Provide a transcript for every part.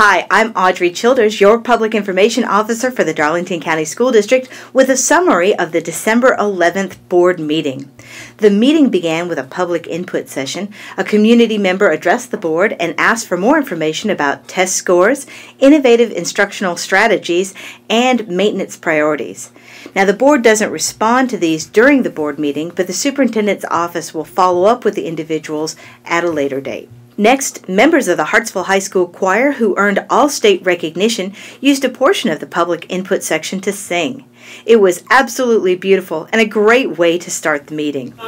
Hi, I'm Audrey Childers, your Public Information Officer for the Darlington County School District, with a summary of the December 11th board meeting. The meeting began with a public input session. A community member addressed the board and asked for more information about test scores, innovative instructional strategies, and maintenance priorities. Now, the board doesn't respond to these during the board meeting, but the superintendent's office will follow up with the individuals at a later date. Next, members of the Hartsville High School choir who earned all-state recognition used a portion of the public input section to sing. It was absolutely beautiful and a great way to start the meeting. Just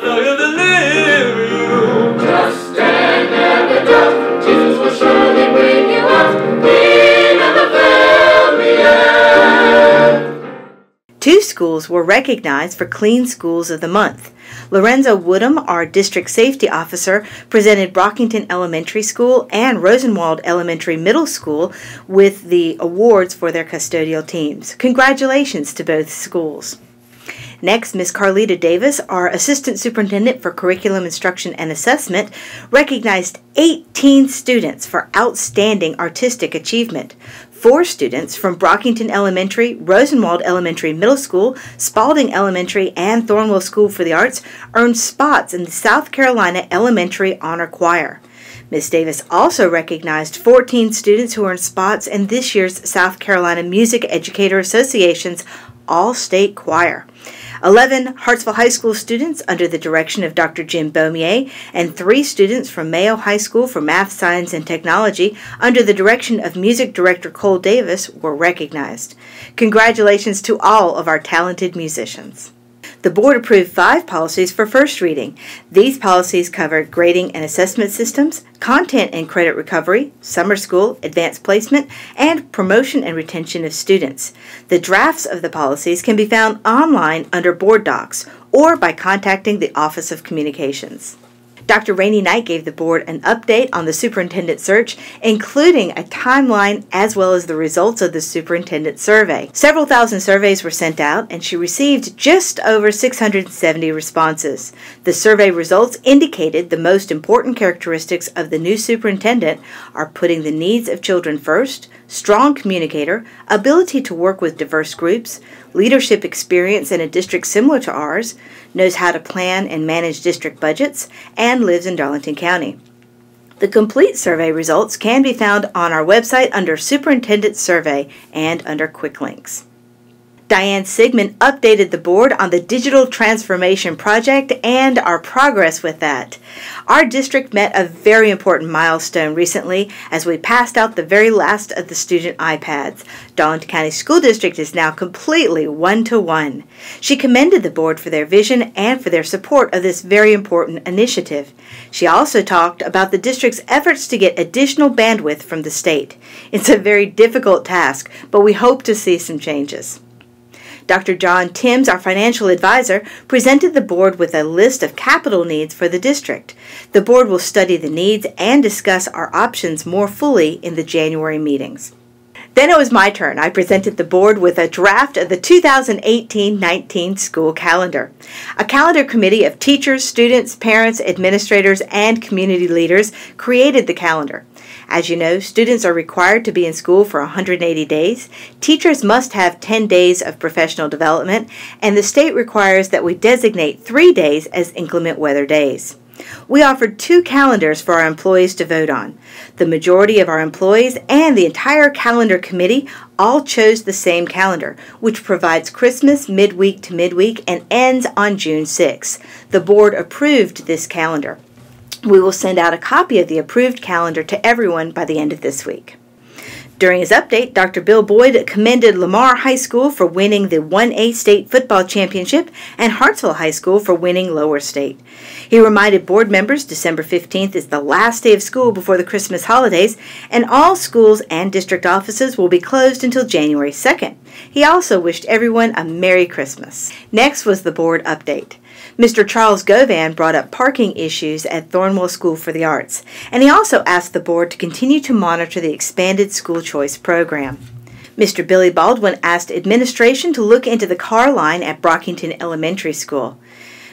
stand there, just Jesus will surely bring you up. Be never fail me yet. 2 schools were recognized for Clean Schools of the Month. Lorenzo Woodham, our district safety officer, presented Brockington Elementary School and Rosenwald Elementary Middle School with the awards for their custodial teams. Congratulations to both schools. Next, Ms. Carlita Davis, our Assistant Superintendent for Curriculum Instruction and Assessment, recognized 18 students for outstanding artistic achievement. 4 students from Brockington Elementary, Rosenwald Elementary Middle School, Spalding Elementary, and Thornwell School for the Arts earned spots in the South Carolina Elementary Honor Choir. Ms. Davis also recognized 14 students who earned spots in this year's South Carolina Music Educator Association's All-State Choir. 11 Hartsville High School students under the direction of Dr. Jim Beaumier and 3 students from Mayo High School for Math, Science, and Technology under the direction of Music Director Cole Davis were recognized. Congratulations to all of our talented musicians. The board approved 5 policies for first reading. These policies covered grading and assessment systems, content and credit recovery, summer school, advanced placement, and promotion and retention of students. The drafts of the policies can be found online under Board Docs or by contacting the Office of Communications. Dr. Rainey Knight gave the board an update on the superintendent search, including a timeline as well as the results of the superintendent survey. Several thousand surveys were sent out, and she received just over 670 responses. The survey results indicated the most important characteristics of the new superintendent are putting the needs of children first, strong communicator, ability to work with diverse groups, leadership experience in a district similar to ours, knows how to plan and manage district budgets, and lives in Darlington County. The complete survey results can be found on our website under Superintendent Survey and under Quick Links. Diane Sigmund updated the board on the digital transformation project and our progress with that. Our district met a very important milestone recently as we passed out the very last of the student iPads. Darlington County School District is now completely one-to-one. She commended the board for their vision and for their support of this very important initiative. She also talked about the district's efforts to get additional bandwidth from the state. It's a very difficult task, but we hope to see some changes. Dr. John Timms, our financial advisor, presented the board with a list of capital needs for the district. The board will study the needs and discuss our options more fully in the January meetings. Then it was my turn. I presented the board with a draft of the 2018-19 school calendar. A calendar committee of teachers, students, parents, administrators, and community leaders created the calendar. As you know, students are required to be in school for 180 days. Teachers must have 10 days of professional development, and the state requires that we designate 3 days as inclement weather days. We offered 2 calendars for our employees to vote on. The majority of our employees and the entire calendar committee all chose the same calendar, which provides Christmas midweek to midweek and ends on June 6. The board approved this calendar. We will send out a copy of the approved calendar to everyone by the end of this week. During his update, Dr. Bill Boyd commended Lamar High School for winning the 1A state football championship and Hartsville High School for winning lower state. He reminded board members December 15th is the last day of school before the Christmas holidays, and all schools and district offices will be closed until January 2nd. He also wished everyone a Merry Christmas. Next was the board update. Mr. Charles Govan brought up parking issues at Thornwell School for the Arts, and he also asked the board to continue to monitor the expanded school choice program. Mr. Billy Baldwin asked administration to look into the car line at Brockington Elementary School.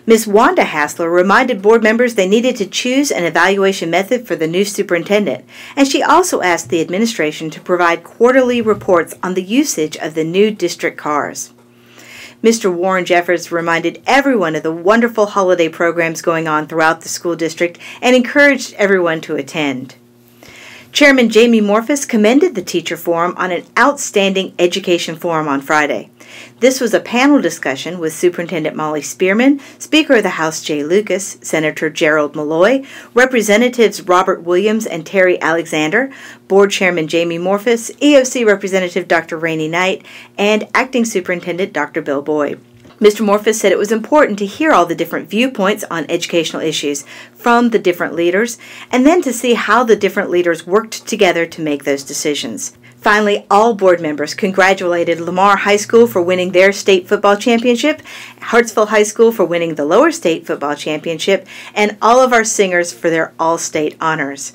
Ms. Wanda Hassler reminded board members they needed to choose an evaluation method for the new superintendent, and she also asked the administration to provide quarterly reports on the usage of the new district cars. Mr. Warren Jeffers reminded everyone of the wonderful holiday programs going on throughout the school district and encouraged everyone to attend. Chairman Jamie Morphus commended the Teacher Forum on an outstanding education forum on Friday. This was a panel discussion with Superintendent Molly Spearman, Speaker of the House Jay Lucas, Senator Gerald Malloy, Representatives Robert Williams and Terry Alexander, Board Chairman Jamie Morphus, EOC Representative Dr. Rainey Knight, and Acting Superintendent Dr. Bill Boyd. Mr. Morphus said it was important to hear all the different viewpoints on educational issues from the different leaders, and then to see how the different leaders worked together to make those decisions. Finally, all board members congratulated Lamar High School for winning their state football championship, Hartsville High School for winning the lower state football championship, and all of our singers for their all-state honors.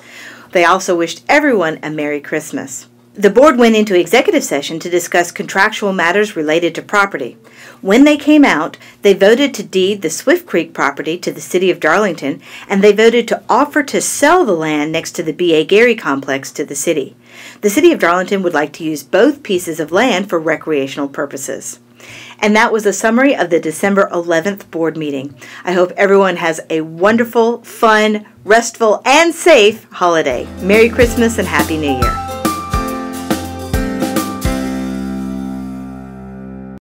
They also wished everyone a Merry Christmas. The board went into executive session to discuss contractual matters related to property. When they came out, they voted to deed the Swift Creek property to the city of Darlington, and they voted to offer to sell the land next to the B.A. Gary complex to the city. The city of Darlington would like to use both pieces of land for recreational purposes. And that was a summary of the December 11th board meeting. I hope everyone has a wonderful, fun, restful, and safe holiday. Merry Christmas and Happy New Year.